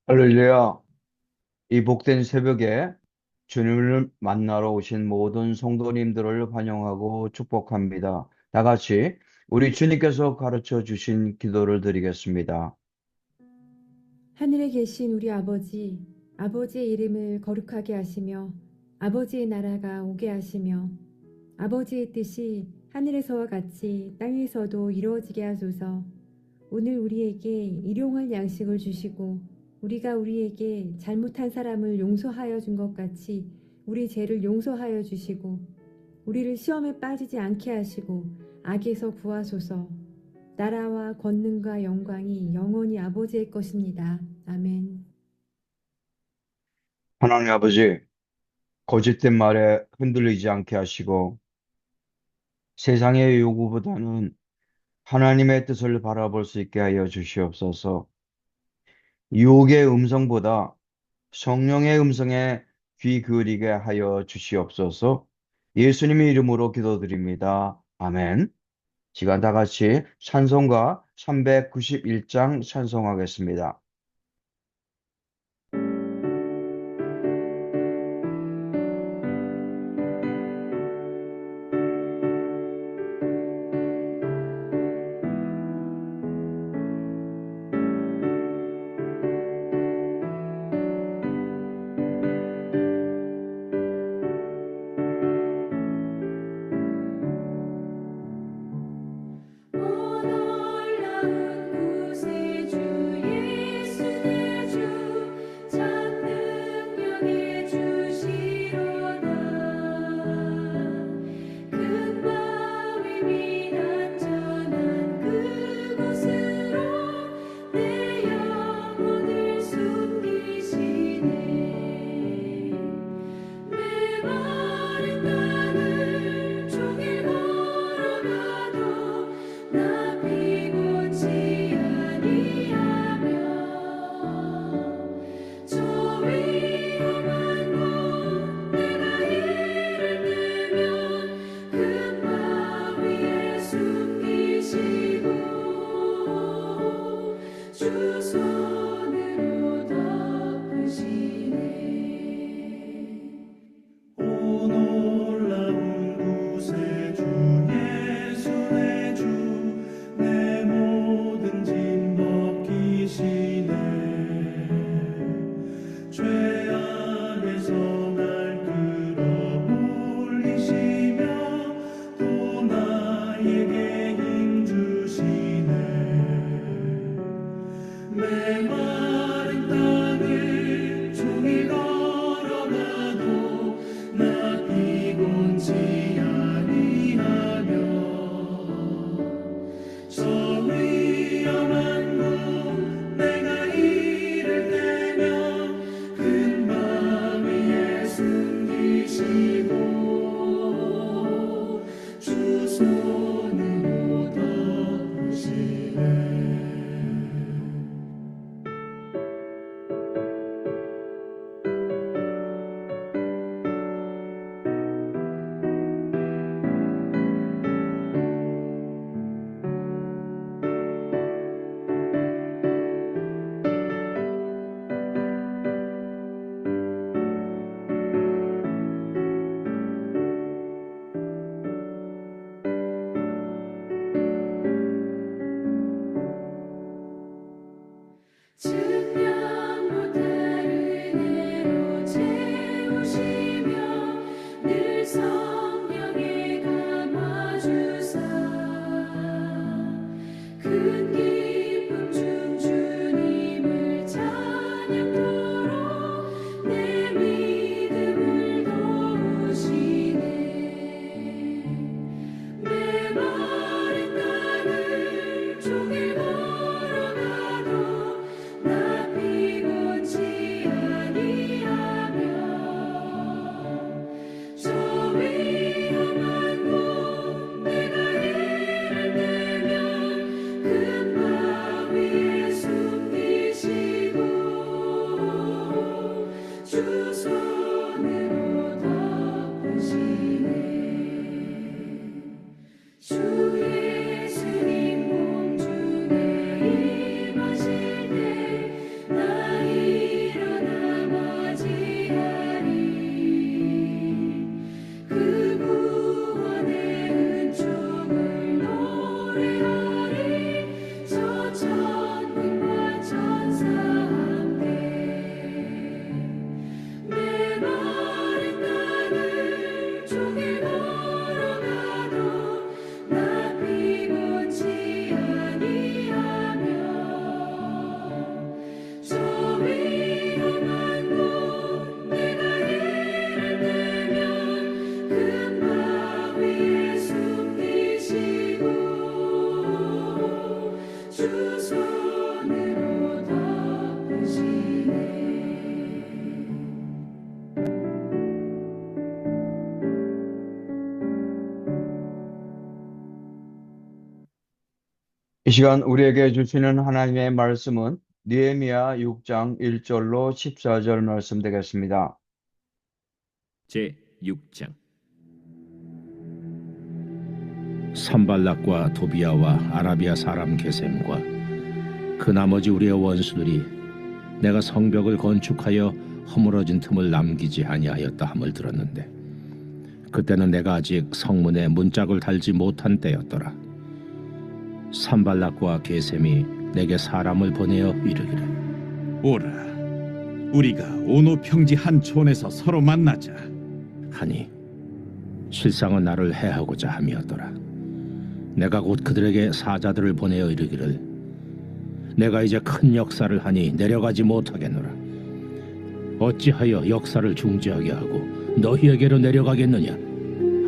할렐루야. 이 복된 새벽에 주님을 만나러 오신 모든 성도님들을 환영하고 축복합니다. 다 같이 우리 주님께서 가르쳐 주신 기도를 드리겠습니다. 하늘에 계신 우리 아버지, 아버지의 이름을 거룩하게 하시며 아버지의 나라가 오게 하시며 아버지의 뜻이 하늘에서와 같이 땅에서도 이루어지게 하소서. 오늘 우리에게 일용할 양식을 주시고 우리가 우리에게 잘못한 사람을 용서하여 준 것 같이 우리 죄를 용서하여 주시고 우리를 시험에 빠지지 않게 하시고 악에서 구하소서. 나라와 권능과 영광이 영원히 아버지의 것입니다. 아멘. 하나님 아버지, 거짓된 말에 흔들리지 않게 하시고 세상의 요구보다는 하나님의 뜻을 바라볼 수 있게 하여 주시옵소서. 유혹의 음성보다 성령의 음성에 귀 기울이게 하여 주시옵소서. 예수님의 이름으로 기도드립니다. 아멘. 시간 다 같이 찬송가 391장 찬송하겠습니다. 놀라운 구세주 이 시간 우리에게 주시는 하나님의 말씀은 느헤미야 6장 1절로 14절 말씀 되겠습니다. 제 6장. 산발락과 도비아와 아라비아 사람 게셈과 그 나머지 우리의 원수들이 내가 성벽을 건축하여 허물어진 틈을 남기지 아니하였다 함을 들었는데, 그때는 내가 아직 성문에 문짝을 달지 못한 때였더라. 산발락과 게셈이 내게 사람을 보내어 이르기를, 오라, 우리가 오노 평지 한 촌에서 서로 만나자. 하니 실상은 나를 해하고자 함이었더라. 내가 곧 그들에게 사자들을 보내어 이르기를, 내가 이제 큰 역사를 하니 내려가지 못하겠노라. 어찌하여 역사를 중지하게 하고 너희에게로 내려가겠느냐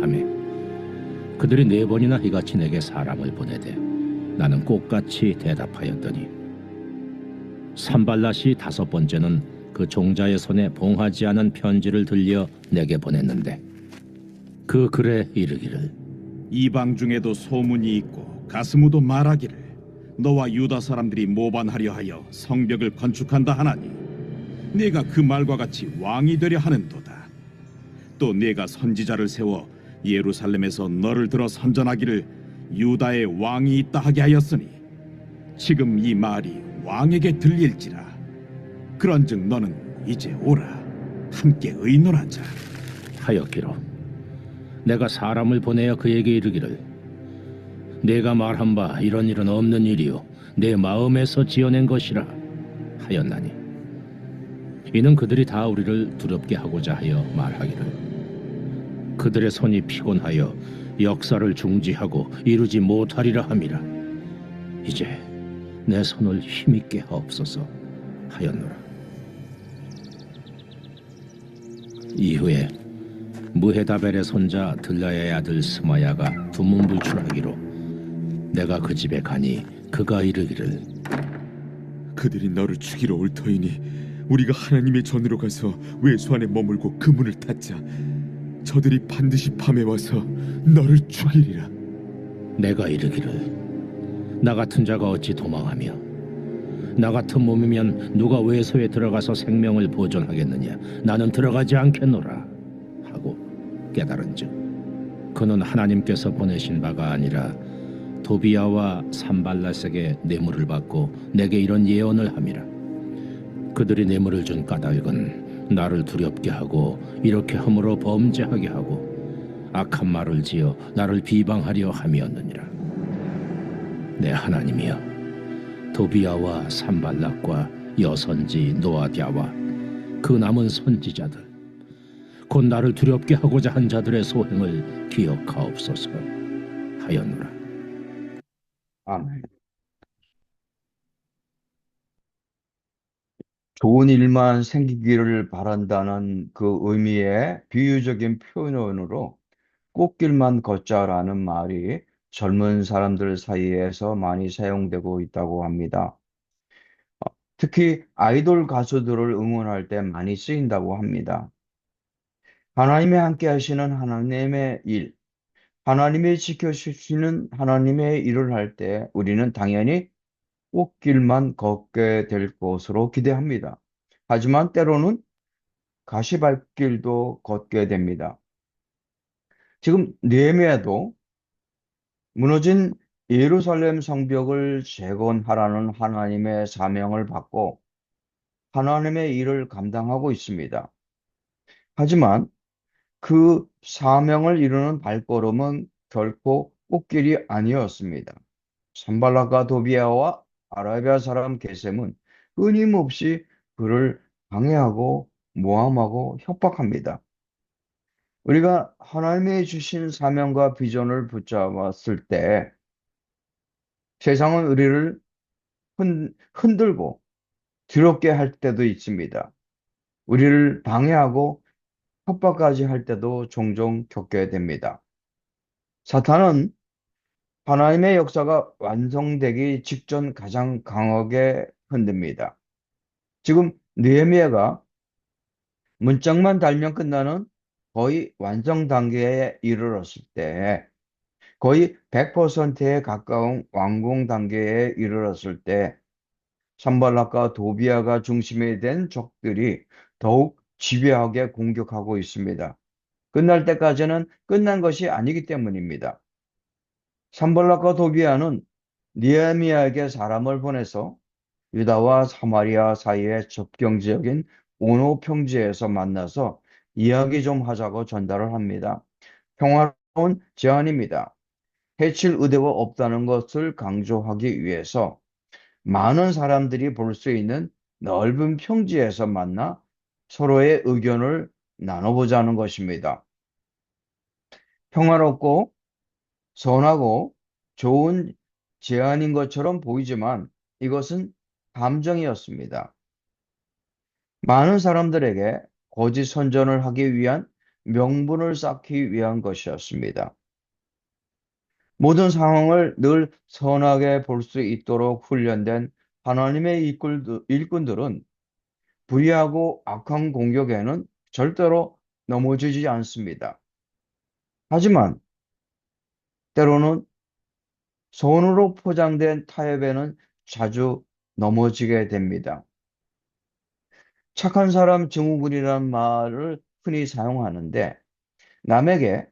하매, 그들이 4번이나 이같이 내게 사람을 보내되 나는 꽃같이 대답하였더니, 산발랏이 5번째는 그 종자의 손에 봉하지 않은 편지를 들려 내게 보냈는데, 그 글에 이르기를, 이방 중에도 소문이 있고 가스무도 말하기를 너와 유다 사람들이 모반하려 하여 성벽을 건축한다 하나니 네가 그 말과 같이 왕이 되려 하는도다. 또 네가 선지자를 세워 예루살렘에서 너를 들어 선전하기를 유다의 왕이 있다 하게 하였으니 지금 이 말이 왕에게 들릴지라. 그런즉 너는 이제 오라, 함께 의논하자. 하였기로 내가 사람을 보내어 그에게 이르기를, 내가 말한 바 이런 일은 없는 일이요 내 마음에서 지어낸 것이라 하였나니, 이는 그들이 다 우리를 두렵게 하고자 하여 말하기를, 그들의 손이 피곤하여 역사를 중지하고 이루지 못하리라 함이라. 이제 내 손을 힘있게 하옵소서 하였노라. 이후에 무헤다벨의 손자 들라야의 아들 스마야가 두문불출하기로 내가 그 집에 가니 그가 이르기를, 그들이 너를 죽이러 올 터이니 우리가 하나님의 전으로 가서 외수 안에 머물고 그 문을 닫자. 저들이 반드시 밤에 와서 너를 죽이리라. 내가 이르기를, 나 같은 자가 어찌 도망하며 나 같은 몸이면 누가 외소에 들어가서 생명을 보존하겠느냐. 나는 들어가지 않겠노라 하고 깨달은즉, 그는 하나님께서 보내신 바가 아니라 도비아와 산발랏에게 뇌물을 받고 내게 이런 예언을 함이라. 그들이 뇌물을 준 까닭은 나를 두렵게 하고 이렇게 함으로 범죄하게 하고 악한 말을 지어 나를 비방하려 함이었느니라. 내 하나님이여, 도비아와 산발락과 여선지 노아디아와 그 남은 선지자들, 곧 나를 두렵게 하고자 한 자들의 소행을 기억하옵소서 하였노라. 아멘. 좋은 일만 생기기를 바란다는 그 의미의 비유적인 표현으로 꽃길만 걷자라는 말이 젊은 사람들 사이에서 많이 사용되고 있다고 합니다. 특히 아이돌 가수들을 응원할 때 많이 쓰인다고 합니다. 하나님이 함께 하시는 하나님의 일, 하나님이 지켜주시는 하나님의 일을 할 때 우리는 당연히 꽃길만 걷게 될 것으로 기대합니다. 하지만 때로는 가시밭길도 걷게 됩니다. 지금 느헤미야도 무너진 예루살렘 성벽을 재건하라는 하나님의 사명을 받고 하나님의 일을 감당하고 있습니다. 하지만 그 사명을 이루는 발걸음은 결코 꽃길이 아니었습니다. 산발락과 도비아와 아라비아 사람 게셈은 끊임없이 그를 방해하고 모함하고 협박합니다. 우리가 하나님이 주신 사명과 비전을 붙잡았을 때 세상은 우리를 흔들고 두렵게 할 때도 있습니다. 우리를 방해하고 협박까지 할 때도 종종 겪게 됩니다. 사탄은 하나님의 역사가 완성되기 직전 가장 강하게 흔듭니다. 지금 느헤미야가 문짝만 달면 끝나는 거의 완성 단계에 이르렀을 때 거의 100%에 가까운 완공 단계에 이르렀을 때 산발락과 도비아가 중심이 된 적들이 더욱 집요하게 공격하고 있습니다. 끝날 때까지는 끝난 것이 아니기 때문입니다. 산발락과 도비아는 느헤미야에게 사람을 보내서 유다와 사마리아 사이의 접경지역인 오노 평지에서 만나서 이야기 좀 하자고 전달을 합니다. 평화로운 제안입니다. 해칠 의도가 없다는 것을 강조하기 위해서 많은 사람들이 볼 수 있는 넓은 평지에서 만나 서로의 의견을 나눠보자는 것입니다. 평화롭고 선하고 좋은 제안인 것처럼 보이지만 이것은 감정이었습니다. 많은 사람들에게 거짓 선전을 하기 위한 명분을 쌓기 위한 것이었습니다. 모든 상황을 늘 선하게 볼 수 있도록 훈련된 하나님의 일꾼들은 불의하고 악한 공격에는 절대로 넘어지지 않습니다. 하지만 때로는 선으로 포장된 타협에는 자주 넘어지게 됩니다. 착한 사람 증후군이라는 말을 흔히 사용하는데 남에게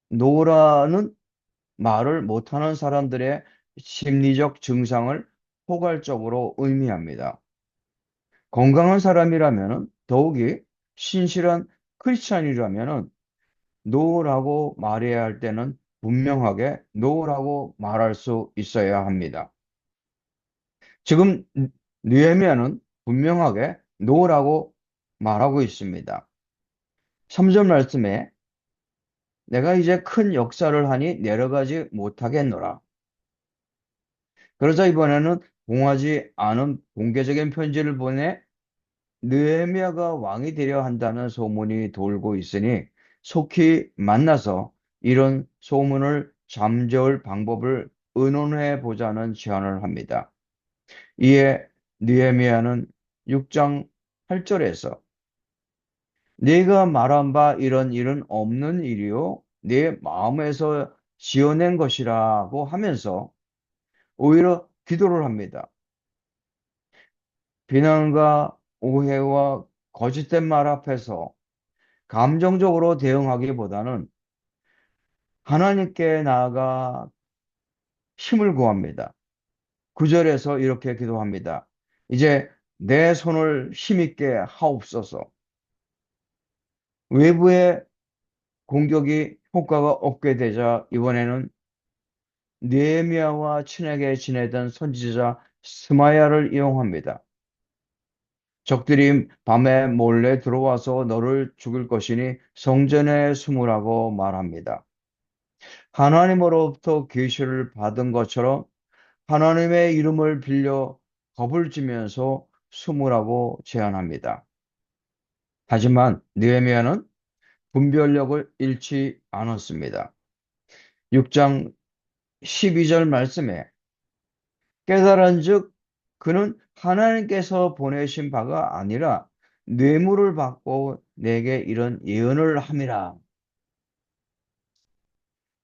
노라는 말을 못하는 사람들의 심리적 증상을 포괄적으로 의미합니다. 건강한 사람이라면 더욱이 신실한 크리스찬이라면 노라고 말해야 할 때는 분명하게 노라고 말할 수 있어야 합니다. 지금 느헤미야는 분명하게 노라고 말하고 있습니다. 3절 말씀에 내가 이제 큰 역사를 하니 내려가지 못하겠노라. 그러자 이번에는 공하지 않은 공개적인 편지를 보내 느헤미야가 왕이 되려 한다는 소문이 돌고 있으니 속히 만나서 이런 소문을 잠재울 방법을 의논해 보자는 제안을 합니다. 이에 느헤미야는 6장 8절에서 네가 말한 바 이런 일은 없는 일이요 네 마음에서 지어낸 것이라고 하면서 오히려 기도를 합니다. 비난과 오해와 거짓된 말 앞에서 감정적으로 대응하기보다는 하나님께 나아가 힘을 구합니다. 9절에서 이렇게 기도합니다. 이제 내 손을 힘있게 하옵소서. 외부의 공격이 효과가 없게 되자 이번에는 느헤미야와 친하게 지내던 선지자 스마야를 이용합니다. 적들이 밤에 몰래 들어와서 너를 죽일 것이니 성전에 숨으라고 말합니다. 하나님으로부터 계시를 받은 것처럼 하나님의 이름을 빌려 겁을 주면서 숨으라고 제안합니다. 하지만 느헤미야는 분별력을 잃지 않았습니다. 6장 12절 말씀에 깨달은즉 그는 하나님께서 보내신 바가 아니라 뇌물을 받고 내게 이런 예언을 함이라.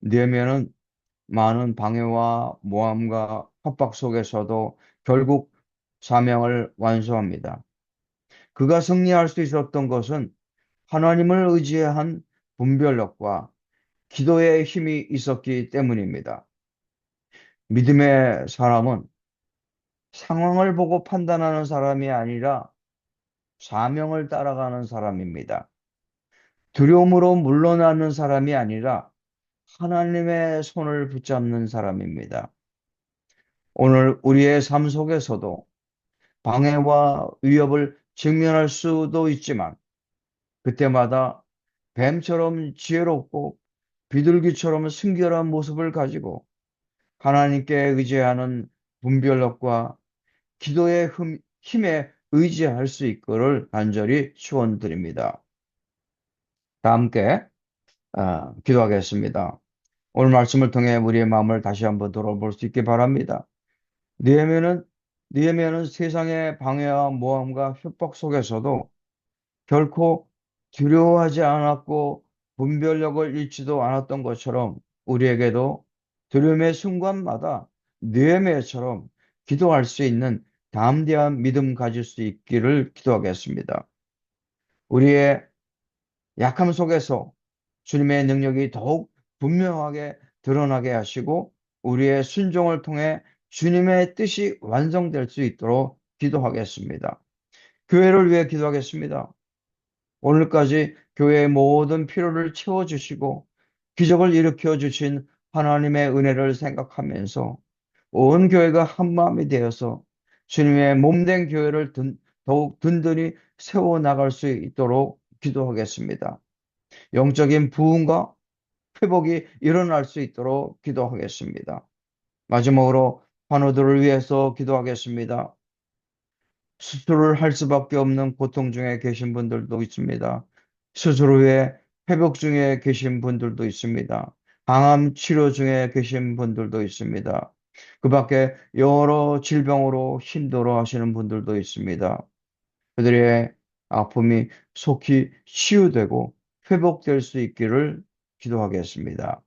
느헤미야는 많은 방해와 모함과 협박 속에서도 결국 사명을 완수합니다. 그가 승리할 수 있었던 것은 하나님을 의지한 분별력과 기도의 힘이 있었기 때문입니다. 믿음의 사람은 상황을 보고 판단하는 사람이 아니라 사명을 따라가는 사람입니다. 두려움으로 물러나는 사람이 아니라 하나님의 손을 붙잡는 사람입니다. 오늘 우리의 삶 속에서도 방해와 위협을 직면할 수도 있지만 그때마다 뱀처럼 지혜롭고 비둘기처럼 순결한 모습을 가지고 하나님께 의지하는 분별력과 기도의 힘에 의지할 수 있기를 간절히 축원드립니다. 다 함께 기도하겠습니다. 오늘 말씀을 통해 우리의 마음을 다시 한번 돌아볼 수 있기 바랍니다. 느헤미야는 세상의 방해와 모함과 협박 속에서도 결코 두려워하지 않았고 분별력을 잃지도 않았던 것처럼 우리에게도 두려움의 순간마다 느헤미야처럼 기도할 수 있는 담대한 믿음 가질 수 있기를 기도하겠습니다. 우리의 약함 속에서 주님의 능력이 더욱 분명하게 드러나게 하시고 우리의 순종을 통해 주님의 뜻이 완성될 수 있도록 기도하겠습니다. 교회를 위해 기도하겠습니다. 오늘까지 교회의 모든 필요를 채워주시고 기적을 일으켜 주신 하나님의 은혜를 생각하면서 온 교회가 한마음이 되어서 주님의 몸된 교회를 더욱 든든히 세워나갈 수 있도록 기도하겠습니다. 영적인 부흥과 회복이 일어날 수 있도록 기도하겠습니다. 마지막으로 환우들을 위해서 기도하겠습니다. 수술을 할 수밖에 없는 고통 중에 계신 분들도 있습니다. 수술 후에 회복 중에 계신 분들도 있습니다. 항암 치료 중에 계신 분들도 있습니다. 그 밖에 여러 질병으로 힘들어 하시는 분들도 있습니다. 그들의 아픔이 속히 치유되고 회복될 수 있기를 기도하겠습니다.